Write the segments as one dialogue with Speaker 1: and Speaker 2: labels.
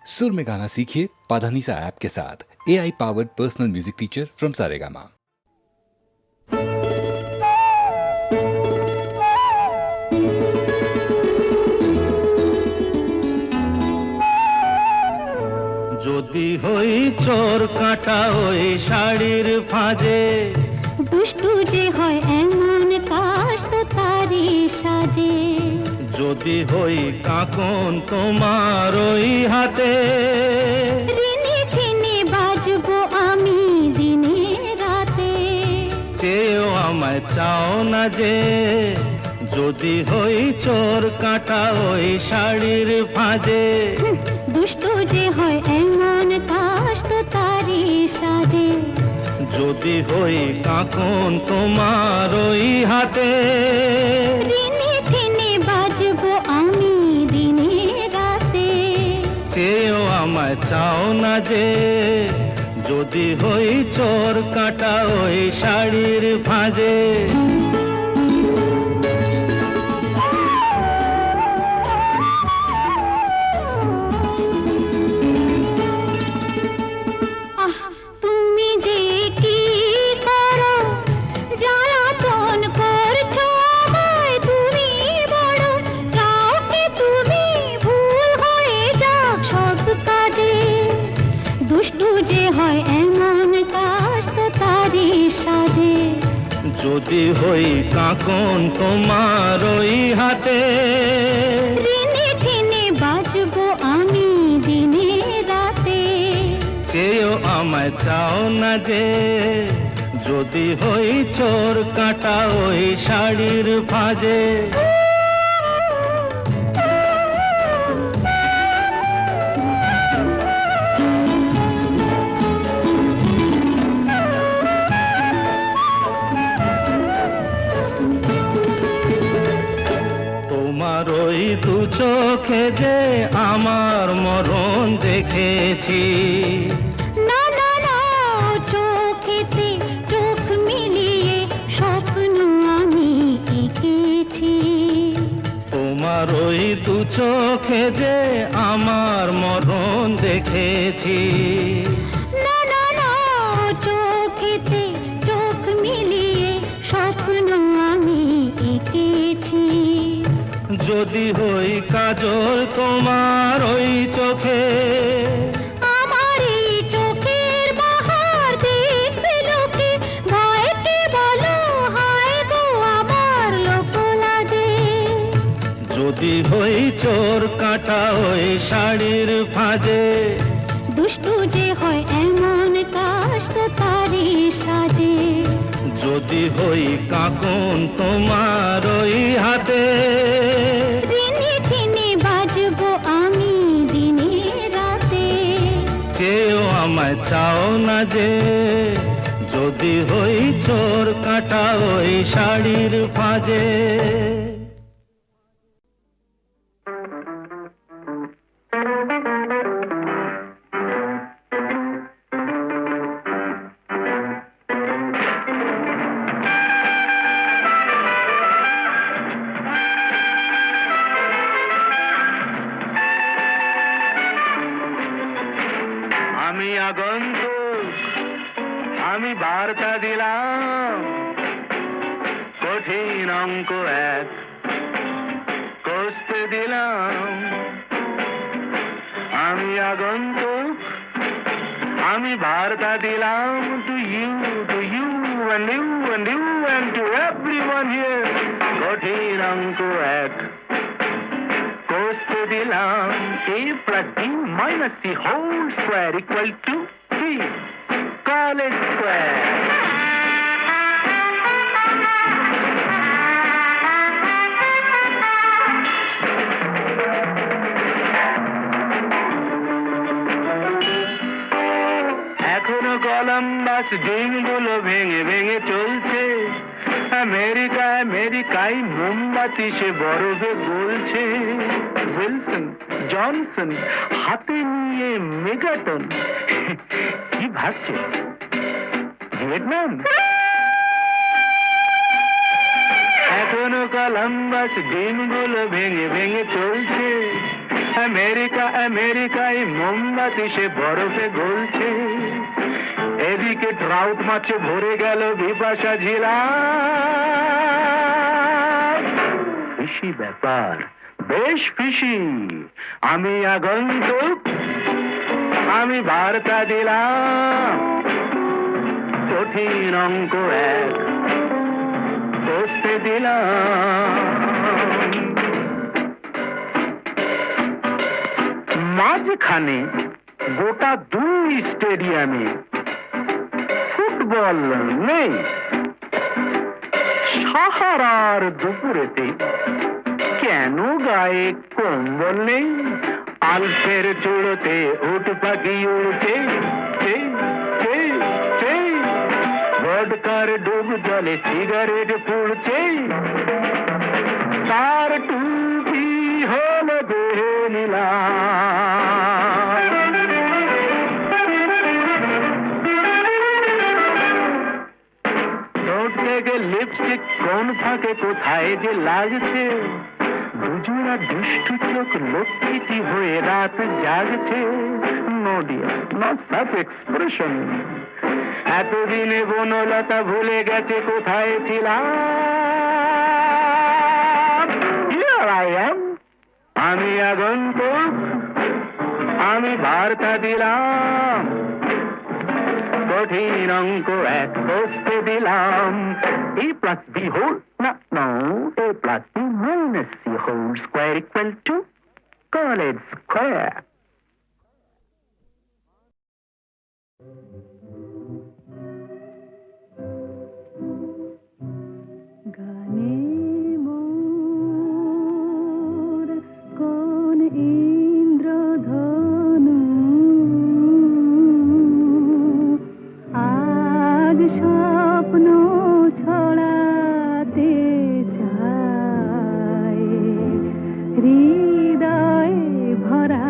Speaker 1: सुर में गाना सीखिए पाधानीसा ऐप के साथ। AI powered personal music teacher from Saregama.
Speaker 2: যদি হই চোর কাঁটা ওই শাড়ির ফাঁজে,
Speaker 3: দুষ্টু যে হয় এমন কাশ তো তারি সাজে।
Speaker 2: যদি হই কাঁকন তোমার ওই হাতে,
Speaker 3: ঋণে ঠেনে বাজবো আমি দিনে রাতে।
Speaker 2: চেয়েও আমায় চাও না যে, যদি হই চোর কাঁটা ওই শাড়ির ফাঁজে।
Speaker 3: দুষ্টু যে হয় এমন কাশ তো তারি সাজে।
Speaker 2: যদি হই কাঁকন তোমার ওই হাতে,
Speaker 3: ঋণে ঠেনে বাজবো আমি দিনে রাতে।
Speaker 2: চেয়েও আমায় চাও না যে, যদি হই চোর কাঁটা ওই শাড়ির ফাঁজে।
Speaker 3: তুমি যে কি করো, জ্বালাতন করছো আমায় তুমি বড়। চাও কি তুমি ভুল হয়ে যাক সব কাজে। দুষ্টু যে হয় এমন কাশ তো তারি সাজে।
Speaker 2: যদি হই কাঁকন তোমার ওই হাতে,
Speaker 3: ঋণে ঠেনে বাজবো আমি দিনে রাতে।
Speaker 2: চেয়েও আমায় চাও না যে, যদি হই চোর কাঁটা ওই শাড়ির ফাঁজে। তোমার ওই দু চোখে যে আমার মরণ দেখেছি।
Speaker 3: না না না, চোখেতে চোখ মিলিয়ে স্বপ্ন আমি এঁকেছি।
Speaker 2: তোমার ওই দু চোখে যে আমার মরণ দেখেছি।
Speaker 3: না না না, চোখেতে চোখ মিলিয়ে স্বপ্ন আমি এঁকেছি।
Speaker 2: যদি হই কাজল তোমার ওই চোখে,
Speaker 3: আমার এই চোখের বাহার দেখবে লোকে। ভয়কে বলো হায় গো আমার লোক লাজে।
Speaker 2: যদি হই চোর কাঁটা ওই শাড়ির ফাঁজে।
Speaker 3: দুষ্টু যে হয় এমন কাশ তো তারি সাজে।
Speaker 2: যদি হই কাঁকন তোমার ওই হাতে,
Speaker 3: ঋণে ঠেনে বাজবো আমি দিনে রাতে।
Speaker 2: চেয়েও আমায় চাও না যে, যদি হই চোর কাঁটা ওই শাড়ির ফাঁজে। আমি আগন্তুক, আমি বার্তা দিলাম, কঠিন অঙ্ক এক কষতে দিলাম। আমি আগন্তুক, আমি বার্তা দিলাম, to you and you and you and to everyone here, কঠিন অঙ্ক এক কষতে দিলাম। A plus B minus C whole square equal to 3. Call it square. এখনো কলম্বাস ডিমগুলো ভেঙে ভেঙে চলছে। আমেরিকায় মোমবাতি সে বরফে গলছে। উইলসন জনসন হাতে নিয়ে মেগাটন, কি ভাবছে ভিয়েতনাম? এখনো কলম্বাস ডিমগুলো ভেঙে ভেঙে চলছে। আমেরিকা আমেরিকায় মোমবাতি সে বরফে গলছে, এদিকে ট্রাউট মাছে ভরে গেল বিপাশা ঝিলা। ফিসি ব্যাপার, বেশ ফিসি। আমি আগন্তুক, আমি বার্তা দিলাম, কঠিন অঙ্ক এক কষতে দিলাম। মাঝখানে গোটা 2 স্টেডিয়ামে ফুটবল নেই। সাহারার দুপুরেতে কেন গায়ে কম্বল নেই? আলফের চূড়োতে উট পাখি উড়ছে, ভোডকার ডুব জলে সিগারেট পুড়ছে, তার টুপি হলো দেহে নীলা। লিপস্টিক কোন ফাঁকে কোথায় যে লাগছে, দুজনা দুষ্টু চোখ লক্ষ্মীটি হয়ে রাত জাগছে। No dear, not such expression. এতদিনে বনলতা ভুলে গেছে কোথায় ছিলাম। Here I am, আমি আগন্তুক, আমি বার্তা দিলাম, কঠিন অঙ্ক এক কষতে দিলাম। A plus B whole, no, A plus B minus C whole square equal to college square.
Speaker 3: গানে মোর কোন ইন্দ্রধনু আজ স্বপ্ন ছড়াতে চায়, হৃদয়ে ভরা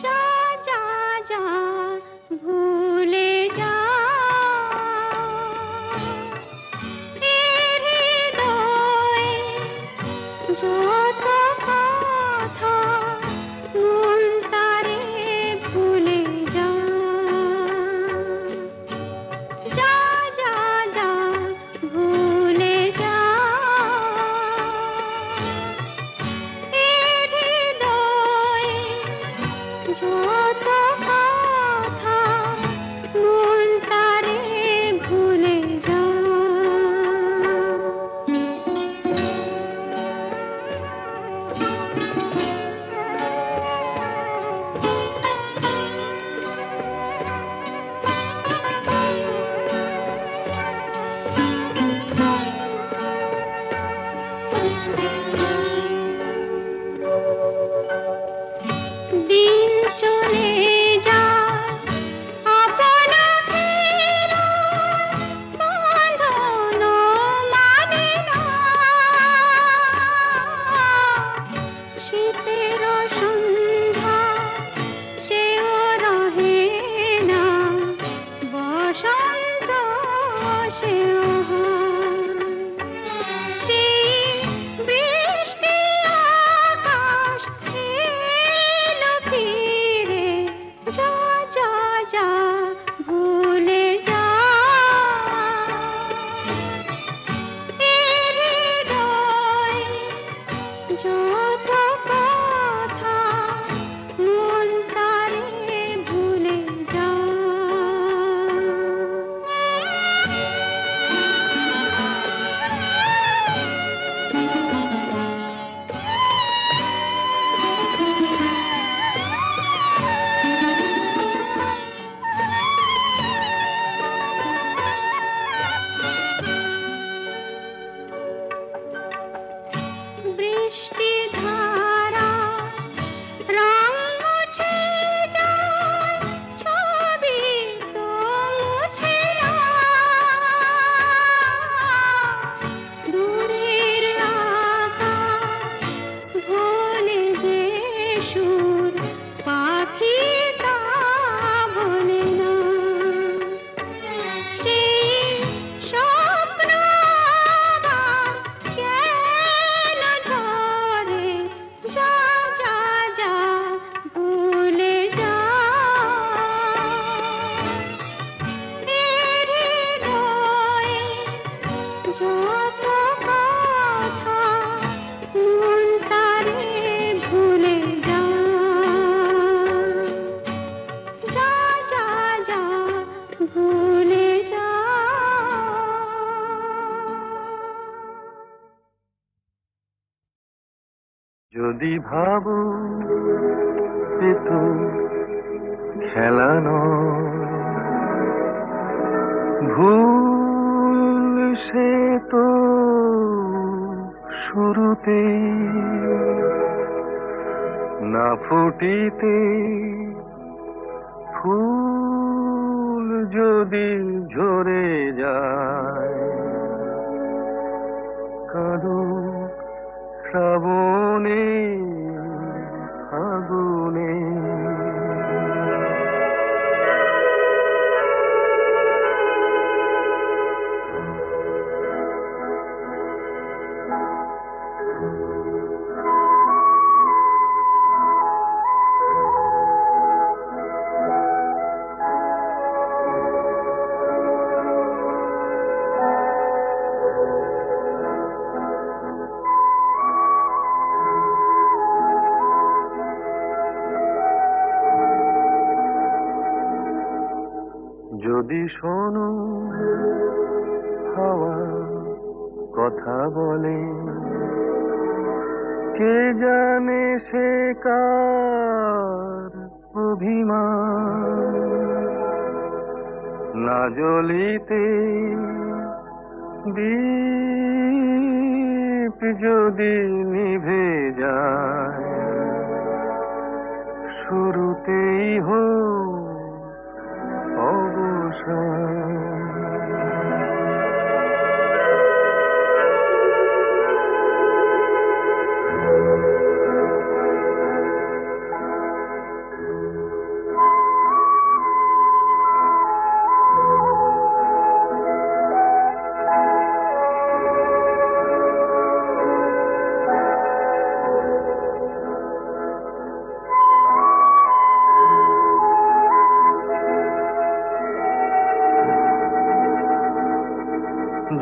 Speaker 3: যা যা যা ভুলে যা এ হৃদয়ে যত কথা মন তারে ভুলে যা যা যা যা ভুলে যা এ হৃদয়ে যত কথা মন তারে ভুলে যা দিন চলে যায় আপনা ফেরা বাঁধন মানে না শীতের সন্ধ্যা সেও রহে না বসন্ত সেও হয় সেই বৃষ্টি আকাশ এলো ফিরে যা যা যা ভুলে যা এ হৃদয়ে যত কথা মন তারে ভুলে যা বৃষ্টি ধারা রং মুছে যায় ছবি তো মুছে না দূরের আকাশ ভোলে যে সুর পাখি তা ভোলে না সেই স্বপ্ন আবার কেন ঝরে যা যা যা ভুলে যা এ হৃদয়ে যত কথা মন তারে ভুলে যা যা যা যা ভুলে যা
Speaker 2: যদি ভাবো যে তো খেলা নয় ভুল সে তো শুরুতে না ফুটিতে ফুল যদি ঝরে যায় কাঁদো শ্রাবণে আগুনে যদি শোনো হাওয়া কথা বলে কে জানে সে কার অভিমান না জ্বলিতে দীপ যদি নিভে যায় শুরুতেই হোক অবসান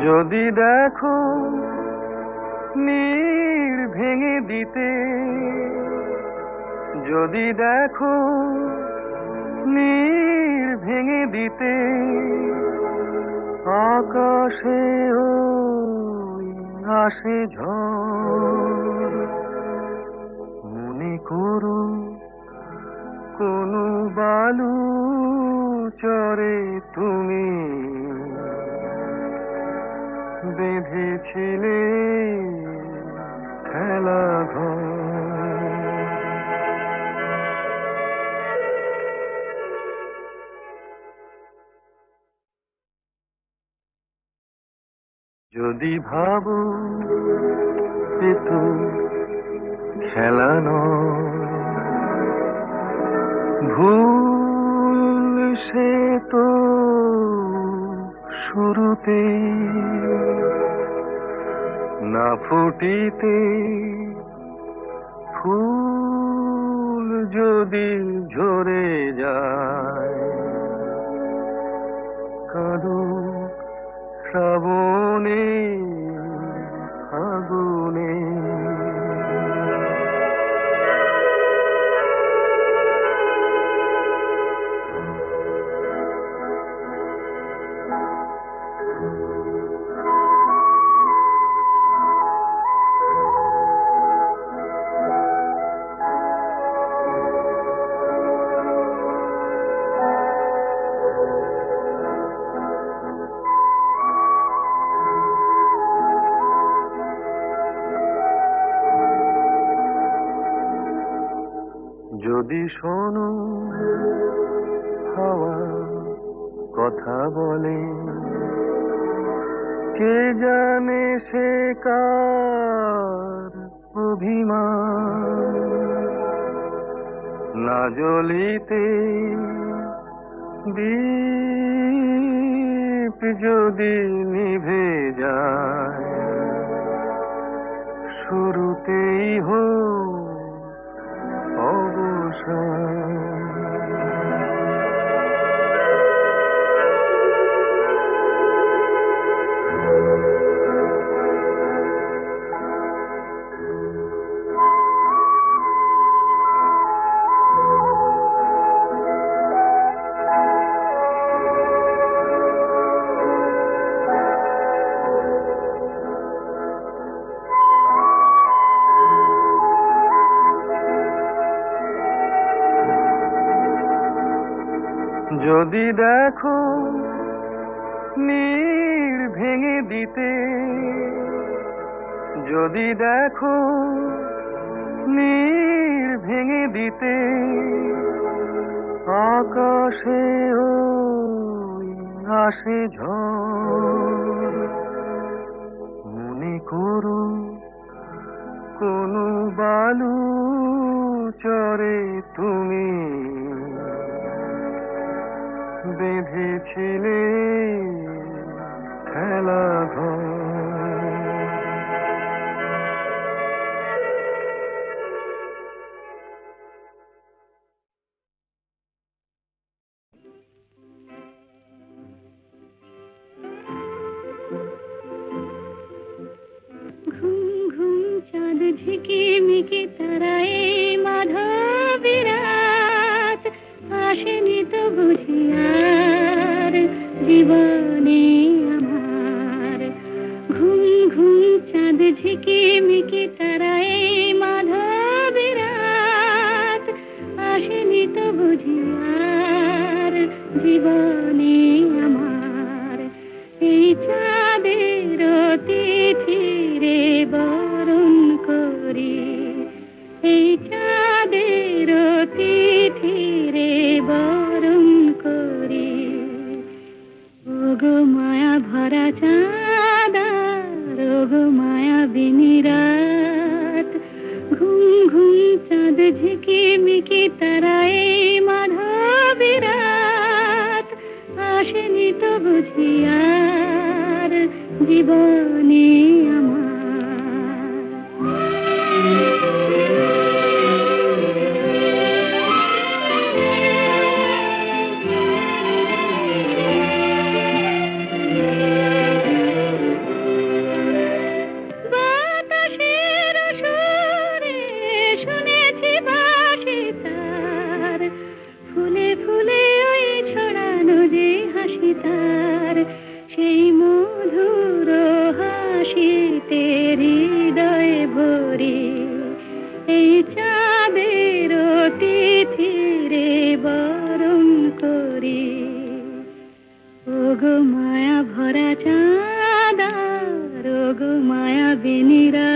Speaker 2: যদি দেখো নীড় ভেঙে দিতে, যদি দেখো নীড় ভেঙে দিতে, আকাশে ওই আসে ঝড়, মনে করো কোনো বালু চরে তুমি বেঁধেছিলে খেলা ঘর। যদি ভাবো এ তো খেলা নয়, ভুল সে তো শুরুতে, না ফুটিতে ফুল যদি ঝরে যায়, কাঁদো শ্রাবণে আগুনে। যদি শোনো হাওয়া কথা বলে, কে জানে সে কার অভিমান, না জ্বলিতে দীপ যদি নিভে যায়, শুরুতেই হোক অবসান। যদি দেখো নীড় ভেঙে দিতে, যদি দেখো নীড় ভেঙে দিতে, আকাশে ওই আসে ঝড়, মনে করো কোনো বালু চরে তুমি বেঁধেছিলে খেলা ঘর।
Speaker 3: চাঁদ ঝিকিমিকি তারায় মাধবী রাত, আসেনি তো বুঝি আর জীবনে আমার। ঘুম ঘুম চাঁদ ঝিকিমিকি তারায় মাধবী রাত, আসেনি তো বুঝি আর জীবনে আমার। এই চাঁদের তিথিরে বরণ করি, এই চাঁদের তিথিরে বরণ করি। ওগো মায়া ভরা চাঁদার, ওগো মায়া বিনি রাত, ঘুম ঘুম চাঁদ ঝিকিমিকি তারায় মাধবী রাত, আসেনি তো বুঝি আর জীবনে আমার। মধুর হাসিতে হৃদয় ভরে এই চাঁদের তিথিরে বরণ করি ওগো মায়া ভরা চাঁদা ওগো মায়া বিনিরা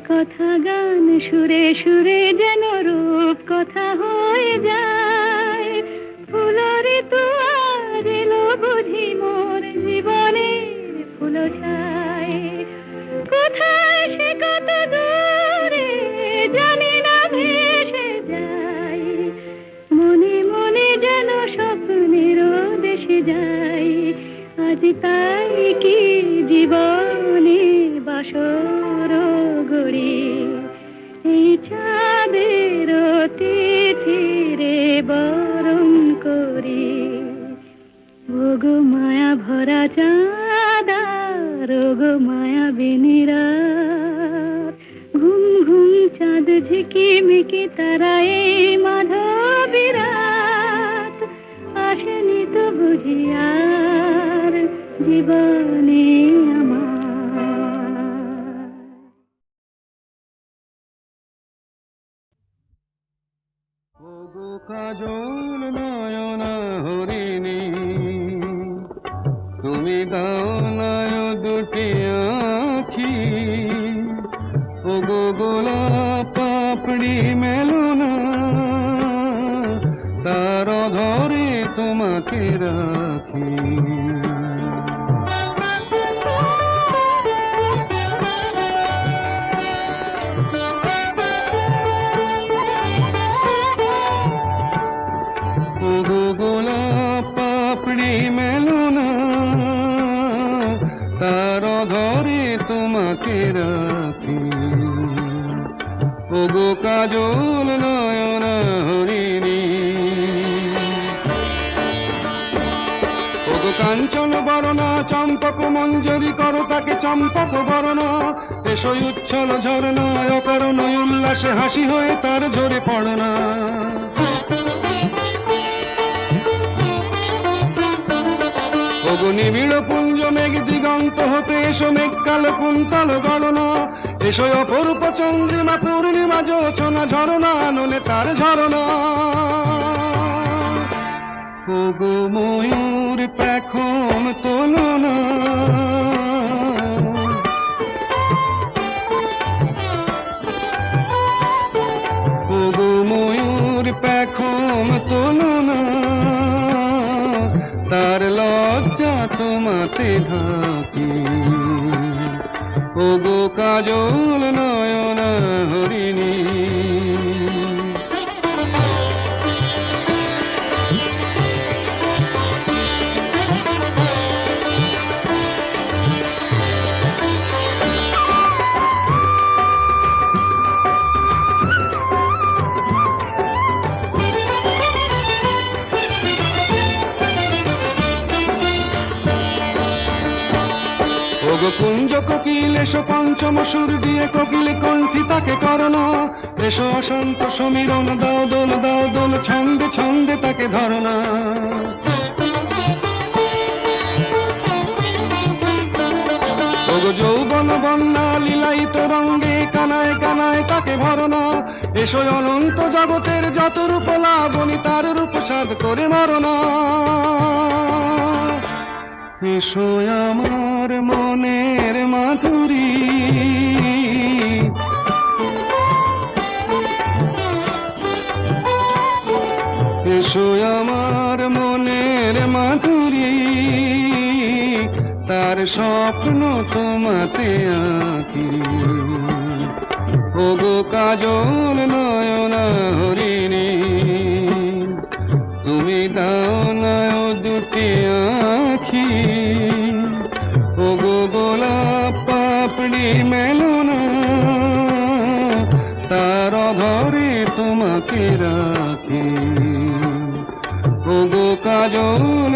Speaker 3: কথা গান সুরে সুরে যেন রূপ কথা হয়ে যায় ফুলরে তো আজ এলো বুঝি মোর জীবনের ফুল ছায় কোথায় সে কত দূরে জানি না ভেসে যায় মনে মনে যেন স্বপ্নের দেশে যায় আজ তাই কি জীবনে বাসর গড়ি এই চাঁদের তিথিরে বরণ করি ওগো মায়া ভরা চাঁদা ওগো মায়া বিনিরা ঘুম ঘুম চাঁদ ঝিকিমিকি তারা এই মাধবী রাত আসেনি তো বুঝিয়ার জীবনে আমার
Speaker 4: ওগো কাজল নয়না হরিণী তুমি দাও নয় দুটি আখি ওগো গোলাপ পাপড়ি মেলো না তার ধরে তোমাকে রাখি ওগো গোলাপ পাপড়ি মেলো না তার ধরে তোমাকে রাখি ওগো কাজল নয়না হরিণী ওগো কাঞ্চন বরণা চম্পক মঞ্জরি করো তাকে চম্পক বরণা এসই উচ্ছল ঝরনা অকারণ উল্লাসে হাসি হয়ে তার ঝরে পড়না ওগো নিবিড় পুঞ্জ মেঘ দিগন্ত হতে এসো মেঘ কালো কুন্তল গণনা এসো অপরূপ চন্দ্রিমা পূর্ণিমা যোচনা ঝরনা ননে তার ঝরনা ওগো ময়ূর পেখম তোলনা ওগো ময়ূর পেখম তোলনা তার লজ্জা তোমাতে ঢাকি ওগো কাজল নয়না হরিণী ওগো কুঞ্জ কোকিল এসো পঞ্চম সুর দিয়ে কোকিল কণ্ঠী তাকে করোনা এসো অশান্ত সমীরণ দাও দোল ছন্দে ছন্দে তাকে ধরনা ওগো যৌবন বন্যা লীলায়িত রঙ্গে কানায় কানায় তাকে ভরনা এসো অনন্ত জগতের যত রূপ লাবণী তার রূপ সাধ করে মরনা এসো আমার মনের মাধুরী এসো আমার মনের মাধুরী তার স্বপ্ন তোমাতে আঁকি ওগো কাজল নয়না হরিণী তুমি দাও নয় দুটি আঁখি ওগো গোলাপ পাপড়ি মেলো না তার ধরে তোমাকে রাখি ওগো কাজল